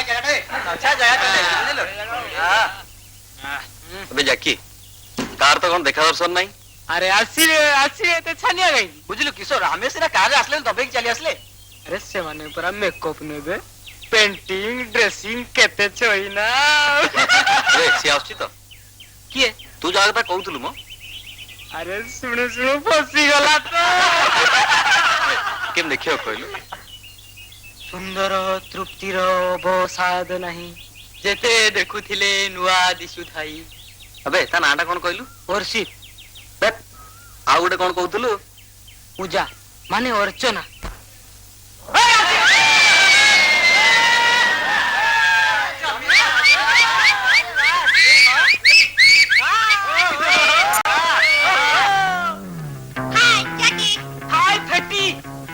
अच्छा जगह अबे जाकी कार तो कौन देखा दर्शन नहीं अरे आसी ते छानिया गई बुझलु किशोर हमें सिना कार आसले दबे चली आसले अरे से माने पूरा मेकअप नेबे पेंटिंग ड्रेसिंग केते छोइना रे सी आउची तो किए तू जागता कहउतलु मो अरे सुनो सुनो फसी गला तो केम देखियो कहलु सुंदर तृप्तिर अवसाद नहीं जेते देखुथिले नुआ दिसु थाई अबे ता नाटा कोन कहलु वर्षी आ गोटे कोन कहउतलु पूजा माने अर्चना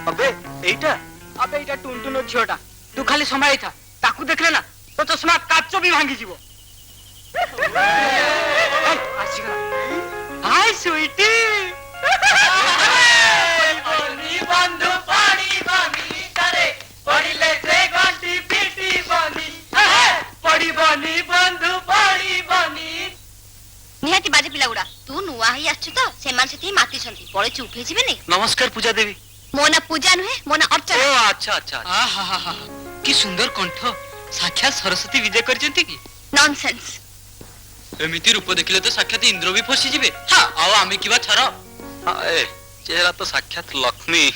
अबे एटा टुनटुनो झियोटा तू खाली संभाई था ताकू देखले ना तो चश्मा काचो भी भांगी जीवो आसी गला हाय स्वीटी बनी बंधु पानी बनी करे पड़िले से घंटी पीटी बनी पड़ी बनी बंधु पानी बनी निहाती बाजे पिला गुडा तू नुआ ही आछु तो सेमान सेती माती छंती पळे चुप हे जिबे नै नमस्कार पूजा देवी मोना पूजा नुहे मोना अर्चना ओ अच्छा अच्छा आहा की सुंदर कंठ साक्षात सरस्वती विजय करजंती की नॉनसेंस एमिति रूप देखिले तो साक्षात इंद्र भी फसी जिबे हां आओ आमे किबा छर ए चेहरा तो साक्षात लक्ष्मी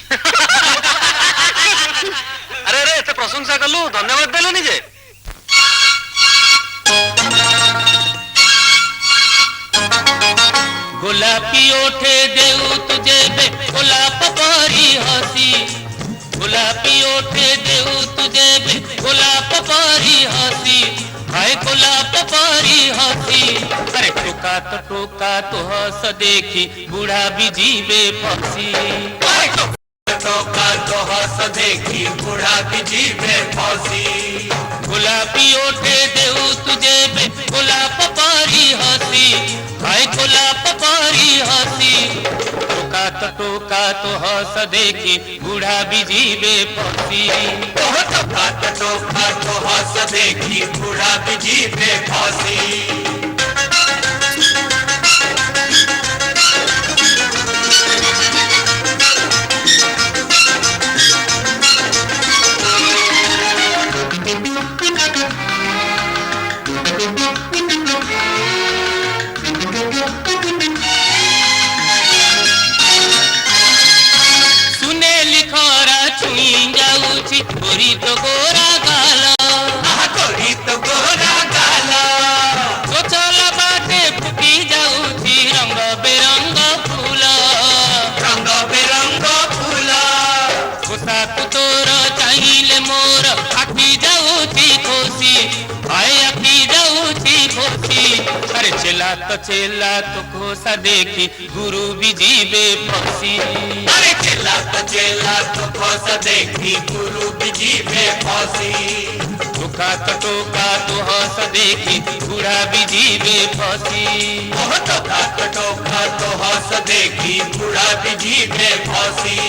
अरे अरे एते प्रशंसा करलु धन्यवाद देलो निजे गोलापी ओठे देऊ तुझे बे गोलाप परी हसी गोलापी ओठे देऊ तुझे बे गोलाप परी हसी हाय गोलाप परी हसी अरे टोका तो हस देखी बूढ़ा भी जीवे फसी टोका तो हस देखी बूढ़ा भी जीवे फसी गोलापी ओठे देऊ तुझे बे गोलाप परी हसी हाय गोलाप परी हसी टोका तो हस देखी बूढ़ा भी जीवे फसी टोका तो हस देखी बूढ़ा भी जीवे फसी गोरी तो गोरा गाला सोचला बाटे फुटी जाऊची रंग बेरंग फूल पोशाक तोर चाहिए मोर आखी जाऊची खोसी आए आखी जाऊची खोसी अरे चेला तो खोसा देखी गुरु भी जीवे फसी अरे चेला तो खोसा देखी गुरु भी जीवे फसी टोका तो हस देखी बूढ़ा भी जीवे फसी टोका तो हस देखी बूढ़ा भी जीवे फसी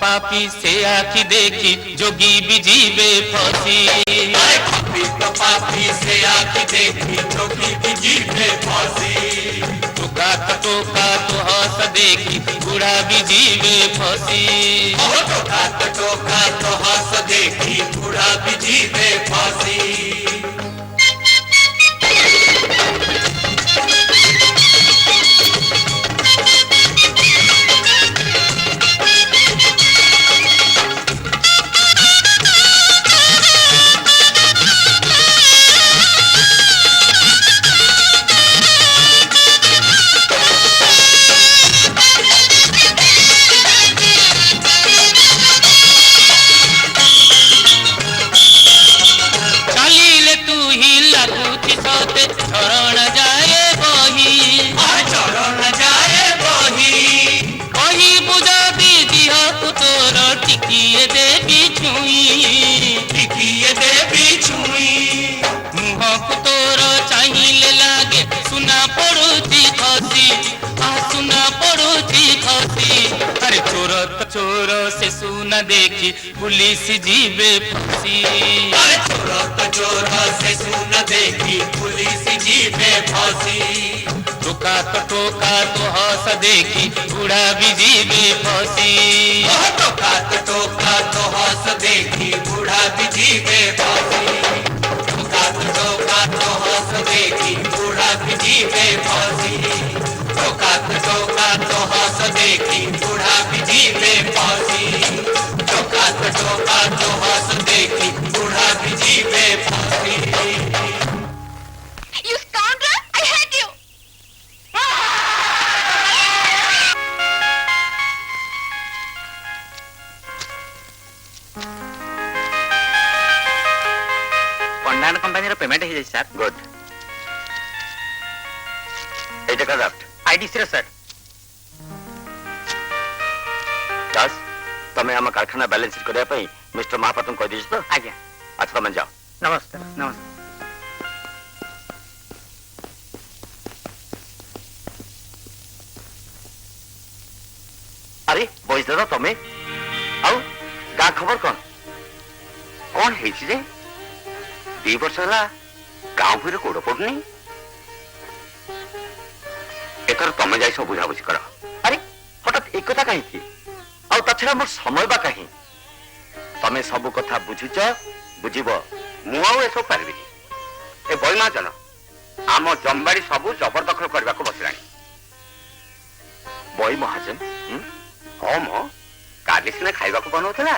पापी से आखी देखी जोगी भी जीवे फसी पापी से आखी देखी जोगी भी जीवे फसी टोका तो हस देखी बूढ़ा भी जीवे फसी टोका से सुन देखी पुलिस जीवे फंसी। अरे चोर तो चोर से सुन देखी पुलिस जीवे फांसी। टोका तो हंस देखी बूढ़ा भी जीवे फंसी। टोका तो हंस देखी बूढ़ा भी जीवे फांसी। टोका तो हंस देखी बूढ़ा भी जीवे फांसी। टोका तो हंस देखी बूढ़ा भी जीवे फांसी। टोका तो हंस देखी बूढ़ा भी जीवे फांसी। You scoundrel! I hate you! ପଣ୍ଡାନ କମ୍ପାନୀର ପେମେଣ୍ଟ ହେଇଯାଇଛି ସାର୍। ଗୁଡ୍। ଏଇଟା କା ଡ୍ରାଫ୍ଟ ଆଇଡିସିର ସାର୍। ଦାସ ତମେ ଆମ କାରଖାନା ବାଲାନ୍ସ ସିଟ୍ କରିବା ପାଇଁ ମିଷ୍ଟର ମହାପାତ୍ରଙ୍କୁ କହିଦେଇଛ ତ? ଆଜ୍ଞା। ଆଚ୍ଛା ତମେ ଯାଅ। ନମସ୍କାର। ନମସ୍କାର। ଆରେ ବଇସ ଦାଦା ତମେ ଆଉ ଗାଁ ଖବର କଣ? କଣ ହେଇଛି ଯେ 2 ବର୍ଷ ହେଲା ଗାଁ ଭୂଇଁରେ ଗୋଡ ପଡୁନି? ଏଥର ତମେ ଯାଇ ସବୁ ବୁଝାବୁଝି କର। ଆରେ ହଠାତ୍ ଏକଥା କାହିଁକି? ଆଉ ତା ଛଡା ମୋର ସମୟ ବା କାହିଁ? ତମେ ସବୁ କଥା ବୁଝୁଛ, ବୁଝିବ, ମୁଁ ଆଉ ଏସବୁ ପାରିବିନି। ଏ ବଇ ମହାଜନ ଆମ ଜମିବାଡି ସବୁ ଜବରଦଖଲ କରିବାକୁ ବସିଲାଣି। ବଇ ମହାଜନ? ହଁ ମ, କାଲି ସିନା ଖାଇବାକୁ ବନଉଥିଲା,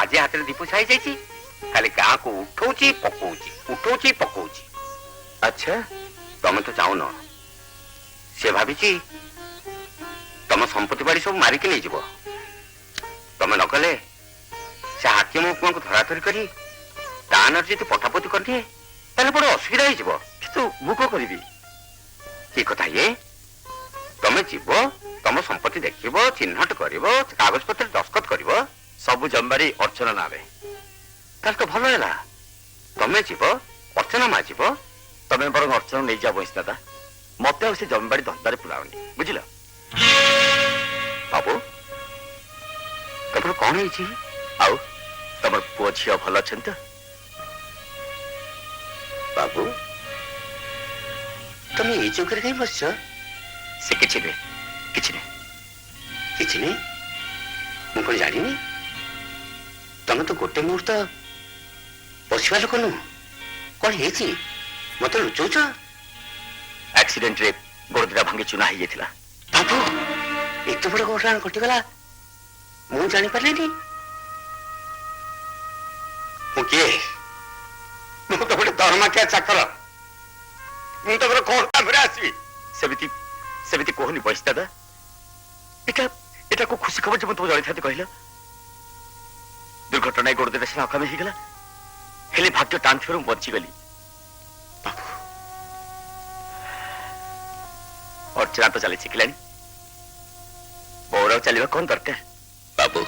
ଆଜି ହାତରେ ଦି ପଇସା ହେଇଯାଇଛି। ଖାଲି ଗାଁକୁ ଉଠଉଛି ପକଉଛି, ଉଠଉଛି ପକଉଛି। ଆଚ୍ଛା ତମେ ତ ଚାହୁଁନ, ସେ ଭାବିଛି ତମ ସମ୍ପତ୍ତି ବାଡି ସବୁ ମାରିକି ନେଇଯିବ। ତମେ ନ କଲେ ସେ ହାକିମ ଉପମାଙ୍କୁ ଧରାଧରି କରି ତା ନାଁରେ ଯଦି ପଠାପତି କରିଦିଏ ତାହେଲେ ବଡ ଅସୁବିଧା ହେଇଯିବ। କିନ୍ତୁ ମୁଁ କଣ କରିବି? କି କଥା ଇଏ? ତମେ ଯିବ, ତମ ସମ୍ପତ୍ତି ଦେଖିବ, ଚିହ୍ନଟ କରିବ, କାଗଜପତ୍ର ଦସ୍ତଖତ କରିବ, ସବୁ ଜମିବାଡି ଅର୍ଚ୍ଚନା ନାଁରେ। ତାହେଲେ ତ ଭଲ ହେଲା। ତମେ ଯିବ, ଅର୍ଚ୍ଚନା ମାଜିବ। ତମେ ବରଂ ଅର୍ଚ୍ଚନା ନେଇଯାଅ ବଇସ ଦାଦା, ମତେ ଆଉ ସେ ଜମିବାଡି ଧନ୍ଦାରେ ପୁରାଅନି, ବୁଝିଲ? ବାବୁ ତମର କଣ ହେଇଛି? ଆଉ ତମର ପୁଅ ଝିଅ ଭଲ ଅଛନ୍ତି ତ? ବାବୁ ତମେ ଏଇ ଚୌକରେ କାହିଁ ବସିଛ? ସେ କିଛି ନୁହେଁ, କିଛି ନୁହେଁ, କିଛି ନୁହେଁ। ମୁଁ କଣ ଜାଣିନି? ତମେ ତ ଗୋଟେ ମୁହୂର୍ତ୍ତ ବସିବା ଲୋକ ନୁହଁ। କଣ ହେଇଛି ମତେ ଲୁଚଉଛ? ଆକ୍ସିଡେଣ୍ଟରେ ଗୋଡ ଦିଟା ଭାଙ୍ଗି ଚୁନା ହେଇଯାଇଥିଲା। ବାବୁ ଏତେ ବଡ ଘଟଣା ଘଟିଗଲା, ମୁଁ ଜାଣିପାରିଲିନି। ମୁଁ କିଏ? ମୁଁ ତ ଗୋଟେ ଦରମାକିଆ ଚାକର। ମୁଁ ତମର କଣ କାମରେ ଆସିବି? ସେମିତି ସେମିତି କହୁନି ବଇସ ଦାଦା। ଏଟାକୁ ଖୁସି ଖବର ଯେ ମୁଁ ତମକୁ ଜଣେଇଥାନ୍ତି କହିଲ। ଦୁର୍ଘଟଣା ଗୋଡ ଦିଟା ସିନା ଅକାମୀ ହେଇଗଲା, ହେଲେ ଭାଗ୍ୟ ଟାଣ ଥିବାରୁ ମୁଁ ବଞ୍ଚିଗଲି। ବାବୁ ଅର୍ଚ୍ଚନା ତ ଚାଲି ଶିଖିଲାଣି, ମୋର ଆଉ ଚାଲିବା କଣ ଦରକାର? ବାବୁ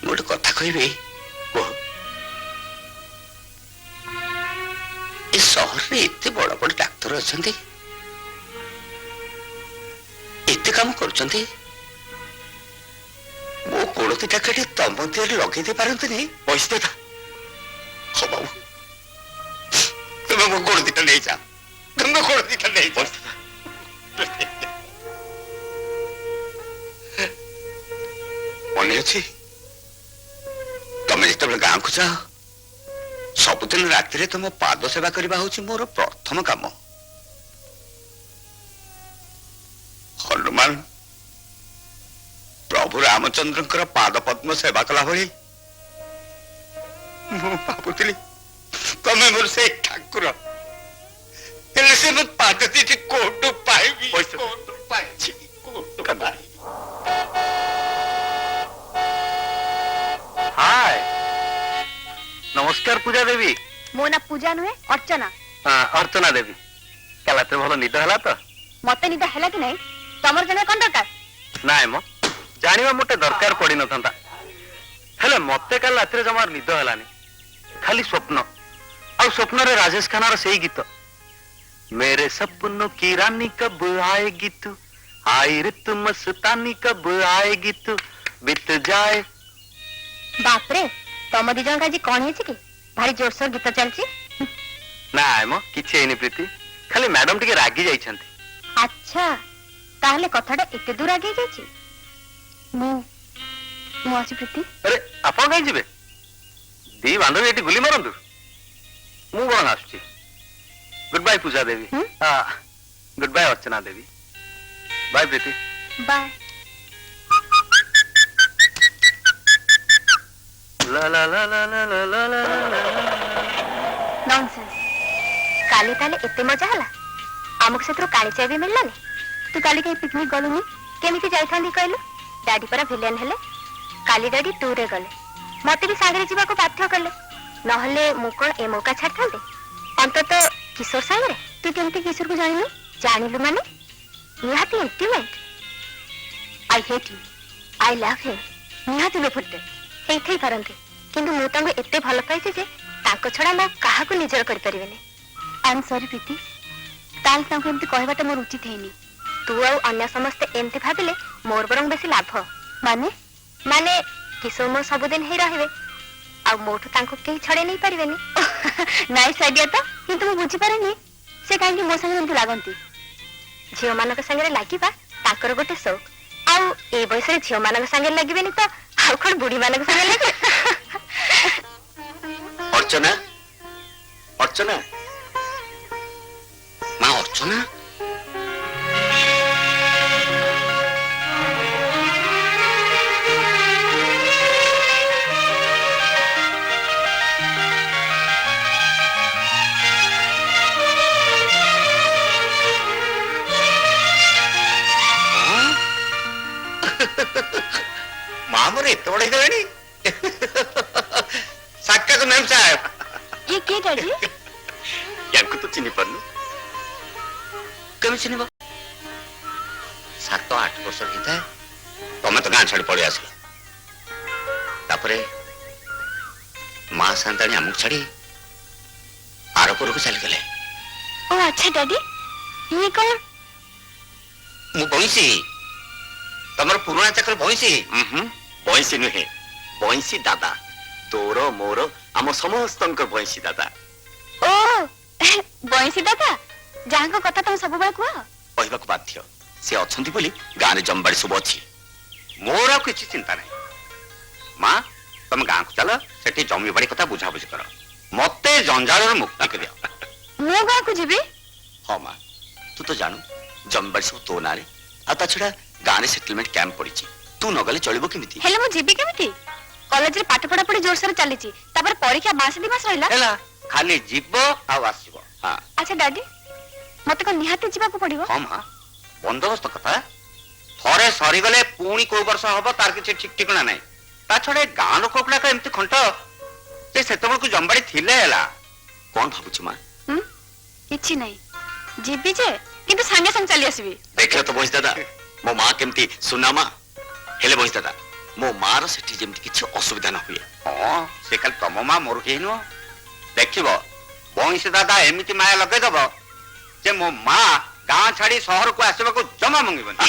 ମୁଁ ଗୋଟେ କଥା କହିବି? କୁହ। ଏ ସହରରେ ଏତେ ବଡ ବଡ ଡାକ୍ତର ଅଛନ୍ତି, ଏତେ କାମ କରୁଛନ୍ତି, ମୋ ଗୋଡ ଦିଟା କାଟି ତମ ଦେହରେ ଲଗେଇ ଦେଇ ପାରନ୍ତିନି? ବଇସ ଦାଦା ହଁ ବାବୁ, ତୁମେ ମୋ ଗୋଡ ଦିଟା ନେଇଯାଅ, ତୁମେ ଗୋଡ ଦିଟା ନେଇଯାଅ। ମନେ ଅଛି ତମେ ଯେତେବେଳେ ଗାଁକୁ ଯାଅ, ସବୁଦିନ ରାତିରେ ତମ ପାଦ ସେବା କରିବା ହଉଛି ମୋର ପ୍ରଥମ କାମ। ହନୁମାନ ପ୍ରଭୁ ରାମଚନ୍ଦ୍ରଙ୍କର ପାଦ ପଦ୍ମ ସେବା କଲା ଭଳି ମୁଁ ଭାବୁଥିଲି ତମେ ମୋର ସେଇ ଠାକୁର। ହେଲେ ସେ ମୋ ପାଦ ଦିଟି କୋଉଠୁ ପାଇବି? କୋଉଠୁ ପାଇଛି? କୋଉଠୁ ପାଇବି? हाय नमस्कार पूजा देवी। ମୋ ନା ପୂଜା ନୁହେଁ, ଅର୍ଚ୍ଚନା। अर्चना देवी काल रात भल निद है तो? ମତେ ନିଦ ହେଲା କି ନାଇଁ ତମର ଜାଣିବା କଣ ଦରକାର? नाई मो जानिबा मोटे दरकार पड़ी न था। हेले मते काल रात जमा निद है खाली स्वप्न आ स्वप्न रे राजेश खाना रो सही गीत मेरे सपनों की रानी कब आएगी तू आई रित मस्तानी कब आएगी तू बीत जाए। बापरे तम दी जन आज कौन है कि भारी जोरसोर गीत चलची। ना मो किछि हेनी प्रीति खाली मैडम टिके रागी जाइछंती। अच्छा ताहले कथाटा एते दूर आगे जाइछि। मु मु अछि प्रीति। अरे आपण कहीं जिबे दी बांधवी एटी गुली मारंतु मु बन आछी। गुड बाय पूजा देवी। हां good bye Archana Devi. Bye प्रीति। बाय। ला ला ला ला ला ला ला ला नॉनसेंस काली ताले एते मजा हला आमुक सेत्रो काली चाय भी मिललानी। तू काली कहीं पिकनिक गलुनी केमिति जाइथांदी कहलु। डैडी परा विलेन हेले काली डैडी टूर रे गले मते भी सागरे जीवा को बाध्य कले नहले मु कोन ए मौका छाड़थांते अंतत किशोर सागरे। तू केमिति किशोर को जानिलु जानिलु माने निहाती intimate. I hate you I love him निहाती बेफुटे एथै करंते किंतु मु तांको एते भल पाइछि जे तांको छडा म काहाको निजर करि परिबेनी। आई एम सॉरी प्रीति ताल तांको एमति कहबाटा मोर उचित हेनी। तू आ अन्य समस्त एमति भाबिले मोर बरंग बेसी लाभ माने माने किशोर मो सब दिन हे रहिबे आ मोठो तांको केही छडे नै परिबेनी। नाइस आइडिया तो किंतु मु बुझी पारेनी से काहे मो संगे एमति लागंती। झियो मानक संगे लागिबा ताकर गोटे शौक आ ए बयस रे झियो मानक संगे लागिबेनी तो आ कोन बुढी मानक संगे लागे। अर्चना अर्चना मां अर्चना मामूर एत बड़े गणी साक्षात मैम साहब। ये के डैडी यांको तो चिनी पारनु केमी चिनिबो 7-8 वर्ष हिता तमे तो गां छाड़ी पड़ी आसलो तापरे मां सांतानी आमुक छाड़ी आरपुर को चली गले। ओ अच्छा डैडी ये कौन मु बंसी तमर पुराना चक्र बंसी बंसी नुहे बंसी दादा तोर मोर आम समस्तंकर बंसी दादा। ओ बंसी दादा जहां को कथा तुम सब बेला कुआ कहबा को बाध्य से अछंती बोली गां रे जंबाड़ी सब अछि मोर आ किछि चिंता नै। मां तुम गां को चलो सेठी जमी बाड़ी कथा बुझा बुझी कर मते जंजाल मुक्ति कर दियो। मो गां को जीबी। हां मां तू तो जानू जंबाड़ी सब तो नारे आ ता छडा गां रे सेटलमेंट कैंप पड़ी छी तू न गले चलिबो केमिति। हेले मो जीबी केमिति कॉलेज रे पाठ पढ़ा पढ़ी जोर से चली छी तापर परीक्षा मास दी मास रहिला हेला खाली जीवो आ आसीबो। हां अच्छा डैडी मते को निहाती जीवा को पड़िबो। हां मां बंदोबस्त कथा थरे सरी गले पुणी को वर्ष हबो तार किछि ठीक ठिकना नै ता छडे गां लोक कुडा का एमति खंट से सेतबळ को जंबाड़ी थिले हेला कोन भाबुछि मां। किछि नै जीबी जे किंतु संगे संग चली आसीबी। देखले तो बहिस दादा मो मां केमति सुनामा हेले बहिस दादा मो मां रो सेठी जेमति किछि असुविधा न हुए। हां से कल तम मां मोर केहिनो देखिबो बहिस दादा एमिति माया लगे दबो जे मो मां गां छाड़ी शहर को आसीबा को जमा मंगिबनी।